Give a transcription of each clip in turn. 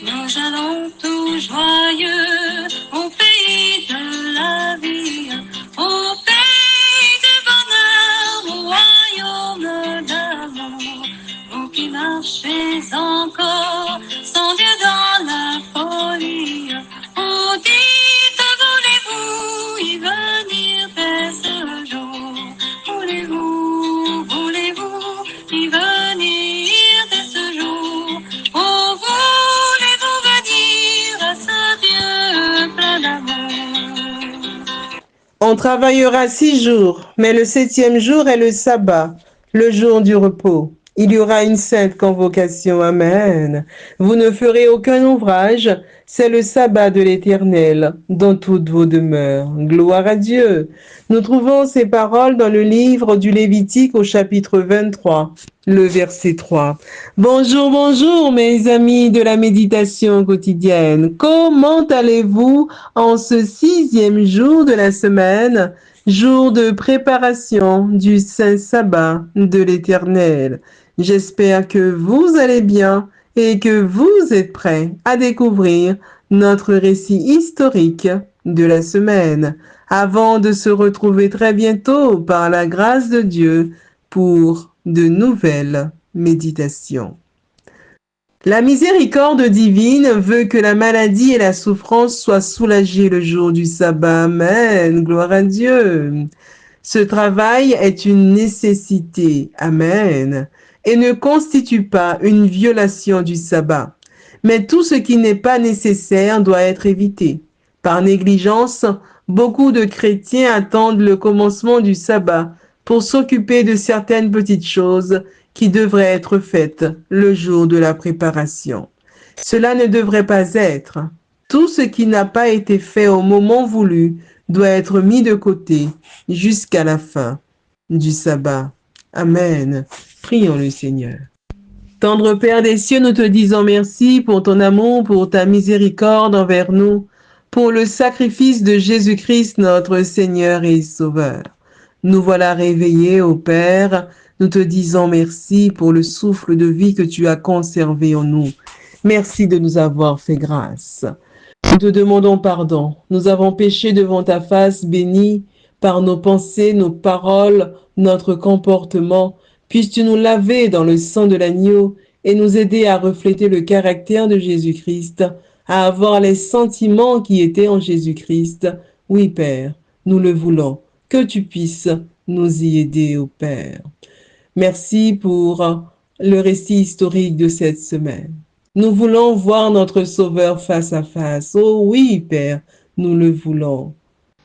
Nous allons tout joyeux au pays de la vie, au pays du bonheur, au royaume d'amour. Vous qui marchez encore sans Dieu dans la folie, oh dites, voulez-vous y venir dès ce jour? Voulez-vous y venir dès ce jour? Oh, voulez-vous venir à ce Dieu plein d'amour? On travaillera 6 jours, mais le 7e jour est le sabbat, le jour du repos. Il y aura une sainte convocation. Amen. Vous ne ferez aucun ouvrage, c'est le sabbat de l'Éternel dans toutes vos demeures. Gloire à Dieu. Nous trouvons ces paroles dans le livre du Lévitique au chapitre 23, le verset 3. Bonjour, bonjour mes amis de la méditation quotidienne. Comment allez-vous en ce 6e jour de la semaine, jour de préparation du Saint Sabbat de l'Éternel? J'espère que vous allez bien et que vous êtes prêts à découvrir notre récit historique de la semaine avant de se retrouver très bientôt par la grâce de Dieu pour de nouvelles méditations. La miséricorde divine veut que la maladie et la souffrance soient soulagées le jour du sabbat. Amen. Gloire à Dieu. Ce travail est une nécessité. Amen. Et ne constitue pas une violation du sabbat. Mais tout ce qui n'est pas nécessaire doit être évité. Par négligence, beaucoup de chrétiens attendent le commencement du sabbat pour s'occuper de certaines petites choses qui devraient être faites le jour de la préparation. Cela ne devrait pas être. Tout ce qui n'a pas été fait au moment voulu doit être mis de côté jusqu'à la fin du sabbat. Amen. Prions le Seigneur. Tendre Père des cieux, nous te disons merci pour ton amour, pour ta miséricorde envers nous, pour le sacrifice de Jésus-Christ, notre Seigneur et Sauveur. Nous voilà réveillés, ô Père. Nous te disons merci pour le souffle de vie que tu as conservé en nous. Merci de nous avoir fait grâce. Nous te demandons pardon. Nous avons péché devant ta face bénie par nos pensées, nos paroles, notre comportement. Puisses-tu nous laver dans le sang de l'agneau et nous aider à refléter le caractère de Jésus-Christ, à avoir les sentiments qui étaient en Jésus-Christ. Oui, Père, nous le voulons. Que tu puisses nous y aider, ô Père. Merci pour le récit historique de cette semaine. Nous voulons voir notre Sauveur face à face. Oh oui, Père, nous le voulons.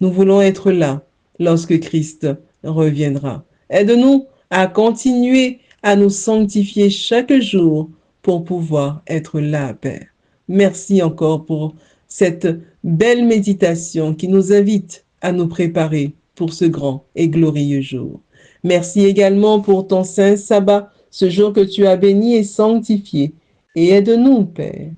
Nous voulons être là lorsque Christ reviendra. Aide-nous à continuer à nous sanctifier chaque jour pour pouvoir être là, Père. Merci encore pour cette belle méditation qui nous invite à nous préparer pour ce grand et glorieux jour. Merci également pour ton saint sabbat, ce jour que tu as béni et sanctifié. Et aide-nous, Père,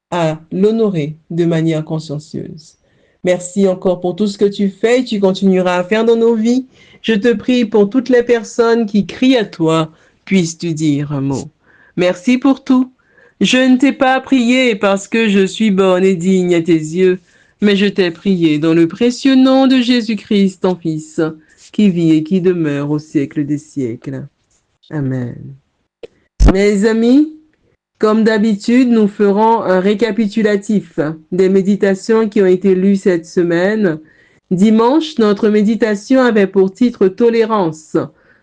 à l'honorer de manière consciencieuse. Merci encore pour tout ce que tu fais et tu continueras à faire dans nos vies. Je te prie pour toutes les personnes qui crient à toi, puisses-tu dire un mot. Merci pour tout. Je ne t'ai pas prié parce que je suis bonne et digne à tes yeux, mais je t'ai prié dans le précieux nom de Jésus-Christ, ton Fils, qui vit et qui demeure au siècle des siècles. Amen. Mes amis, comme d'habitude, nous ferons un récapitulatif des méditations qui ont été lues cette semaine. Dimanche, notre méditation avait pour titre Tolérance.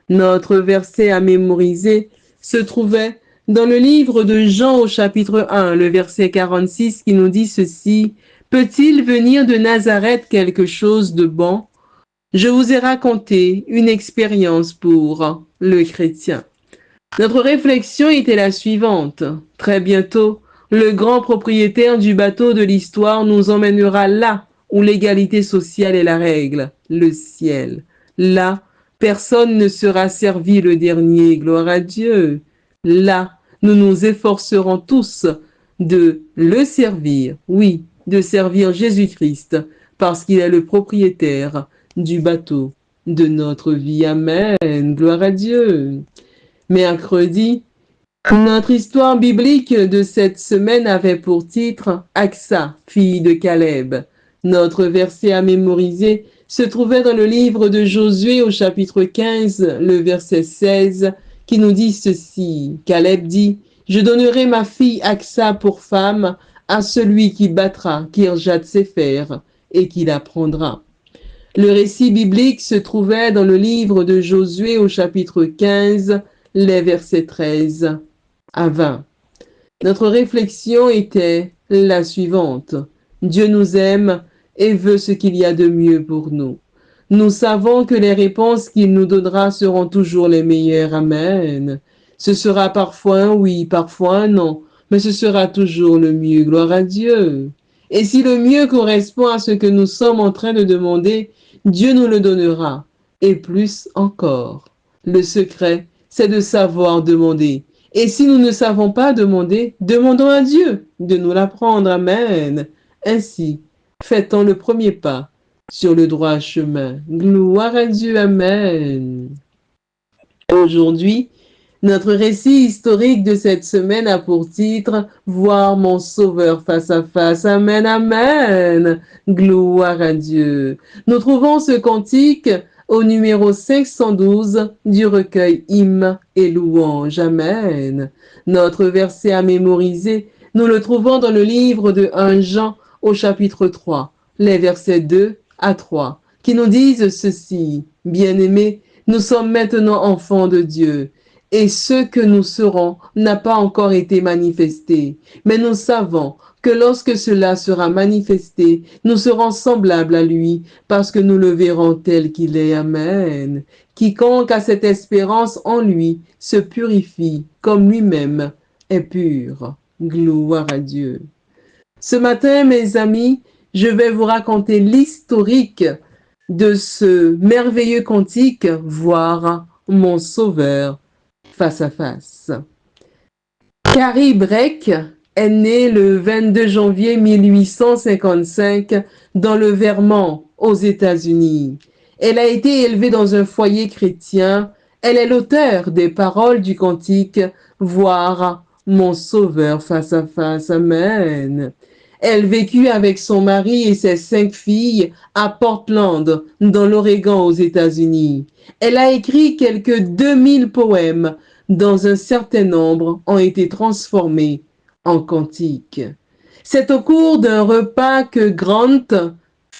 Notre verset à mémoriser se trouvait dans le livre de Jean au chapitre 1, le verset 46 qui nous dit ceci: « Peut-il venir de Nazareth quelque chose de bon? Je vous ai raconté une expérience pour le chrétien. » Notre réflexion était la suivante. Très bientôt, le grand propriétaire du bateau de l'histoire nous emmènera là où l'égalité sociale est la règle, le ciel. Là, personne ne sera servi le dernier, gloire à Dieu. Là, nous nous efforcerons tous de le servir, oui, de servir Jésus-Christ, parce qu'il est le propriétaire du bateau de notre vie. Amen, gloire à Dieu. Mercredi, Notre histoire biblique de cette semaine avait pour titre Aksa, fille de Caleb. Notre verset à mémoriser se trouvait dans le livre de Josué au chapitre 15, le verset 16, qui nous dit ceci. Caleb dit, je donnerai ma fille Aksa pour femme à celui qui battra Kirjat Sefer et qui la prendra. Le récit biblique se trouvait dans le livre de Josué au chapitre 15, les versets 13 à 20. Notre réflexion était la suivante. Dieu nous aime et veut ce qu'il y a de mieux pour nous. Nous savons que les réponses qu'il nous donnera seront toujours les meilleures. Amen. Ce sera parfois un oui, parfois un non, mais ce sera toujours le mieux. Gloire à Dieu. Et si le mieux correspond à ce que nous sommes en train de demander, Dieu nous le donnera, et plus encore. Le secret, c'est de savoir demander. Et si nous ne savons pas demander, demandons à Dieu de nous l'apprendre. Amen. Ainsi, fait-on le premier pas sur le droit chemin. Gloire à Dieu. Amen. Aujourd'hui, notre récit historique de cette semaine a pour titre « Voir mon Sauveur face à face ». Amen, amen. Gloire à Dieu. Nous trouvons ce cantique au numéro 512 du recueil Hymnes et louanges. Amen. Notre verset à mémoriser, nous le trouvons dans le livre de 1 Jean au chapitre 3, les versets 2 à 3, qui nous disent ceci. Bien-aimés, nous sommes maintenant enfants de Dieu, et ce que nous serons n'a pas encore été manifesté. Mais nous savons que lorsque cela sera manifesté, nous serons semblables à lui, parce que nous le verrons tel qu'il est. Amen. Quiconque a cette espérance en lui se purifie comme lui-même est pur. Gloire à Dieu. Ce matin, mes amis, je vais vous raconter l'historique de ce merveilleux cantique, Voir mon Sauveur face à face. Carrie Breck est née le 22 janvier 1855 dans le Vermont, aux États-Unis. Elle a été élevée dans un foyer chrétien. Elle est l'auteur des paroles du cantique « Voir mon Sauveur face à face ». Amen. Elle vécut avec son mari et ses 5 filles à Portland, dans l'Oregon, aux États-Unis. Elle a écrit quelques 2000 poèmes, dont un certain nombre ont été transformés en cantiques. C'est au cours d'un repas que Grant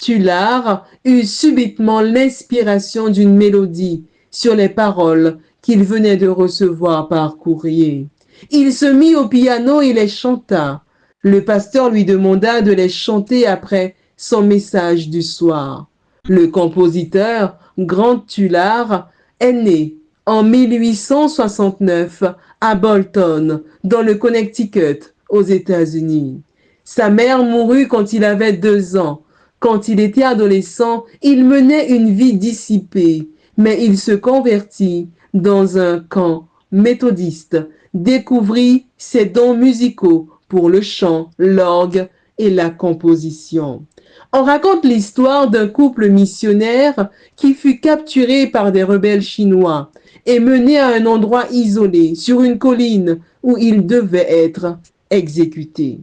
Tullard eut subitement l'inspiration d'une mélodie sur les paroles qu'il venait de recevoir par courrier. Il se mit au piano et les chanta. Le pasteur lui demanda de les chanter après son message du soir. Le compositeur, Grant Tullard, est né en 1869 à Bolton, dans le Connecticut, aux États-Unis. Sa mère mourut quand il avait 2 ans. Quand il était adolescent, il menait une vie dissipée, mais il se convertit dans un camp méthodiste, découvrit ses dons musicaux pour le chant, l'orgue et la composition. On raconte l'histoire d'un couple missionnaire qui fut capturé par des rebelles chinois et mené à un endroit isolé, sur une colline où il devait être exécuté.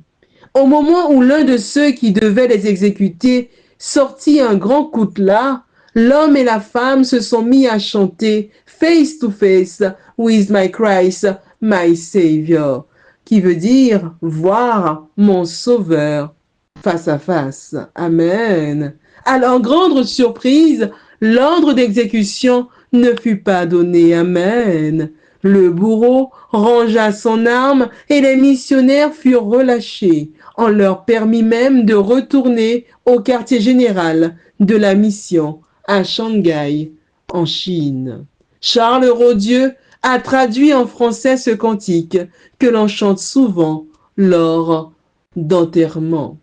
Au moment où l'un de ceux qui devaient les exécuter sortit un grand coutelas, l'homme et la femme se sont mis à chanter « Face to face with my Christ, my Savior », qui veut dire « voir mon Sauveur face à face ». Amen. À leur grande surprise, l'ordre d'exécution ne fut pas donné. Amen. Le bourreau rangea son arme et les missionnaires furent relâchés. On leur permit même de retourner au quartier général de la mission à Shanghai, en Chine. Charles Rodieux a traduit en français ce cantique que l'on chante souvent lors d'enterrements.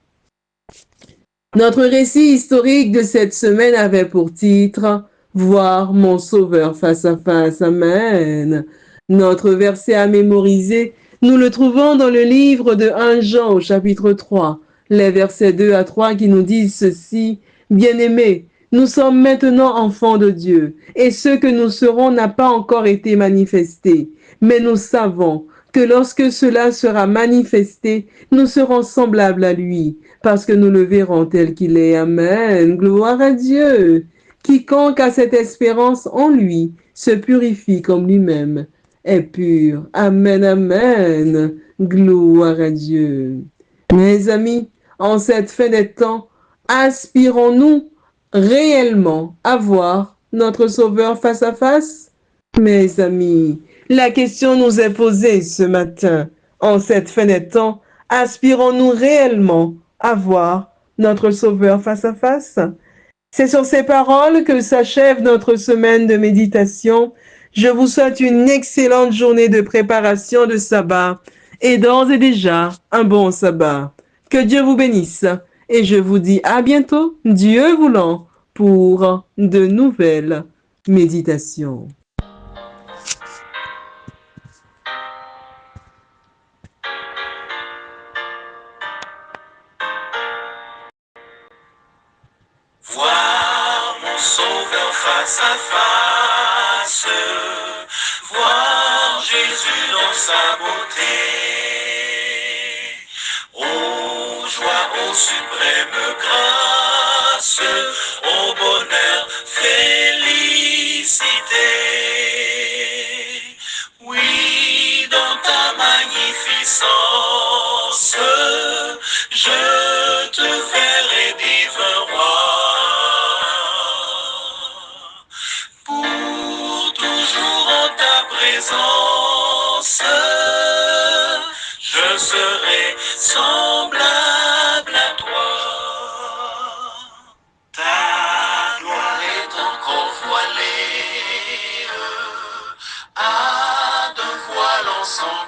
Notre récit historique de cette semaine avait pour titre « Voir mon Sauveur face à face ». Amen. Notre verset à mémoriser, nous le trouvons dans le livre de 1 Jean au chapitre 3, les versets 2 à 3 qui nous disent ceci. « Bien-aimés, nous sommes maintenant enfants de Dieu, et ce que nous serons n'a pas encore été manifesté, mais nous savons que lorsque cela sera manifesté, nous serons semblables à lui, parce que nous le verrons tel qu'il est. Amen. Gloire à Dieu. Quiconque a cette espérance en lui se purifie comme lui-même est pur. Amen, amen. Gloire à Dieu. Mes amis, en cette fin des temps, aspirons-nous réellement à voir notre Sauveur face à face? Mes amis, la question nous est posée ce matin. En cette fin des temps, aspirons-nous réellement à voir notre Sauveur face à face? C'est sur ces paroles que s'achève notre semaine de méditation. Je vous souhaite une excellente journée de préparation de sabbat et d'ores et déjà un bon sabbat. Que Dieu vous bénisse et je vous dis à bientôt, Dieu voulant, pour de nouvelles méditations. Voir mon sauveur face à face, voir Jésus dans sa beauté. Ô joie, ô suprême grâce, ô bonheur, félicité. Oui, dans ta magnificence, je te verrai divin roi. Pour toujours en ta présence, je serai semblable à toi. Ta gloire est encore voilée à de voiles ensemble.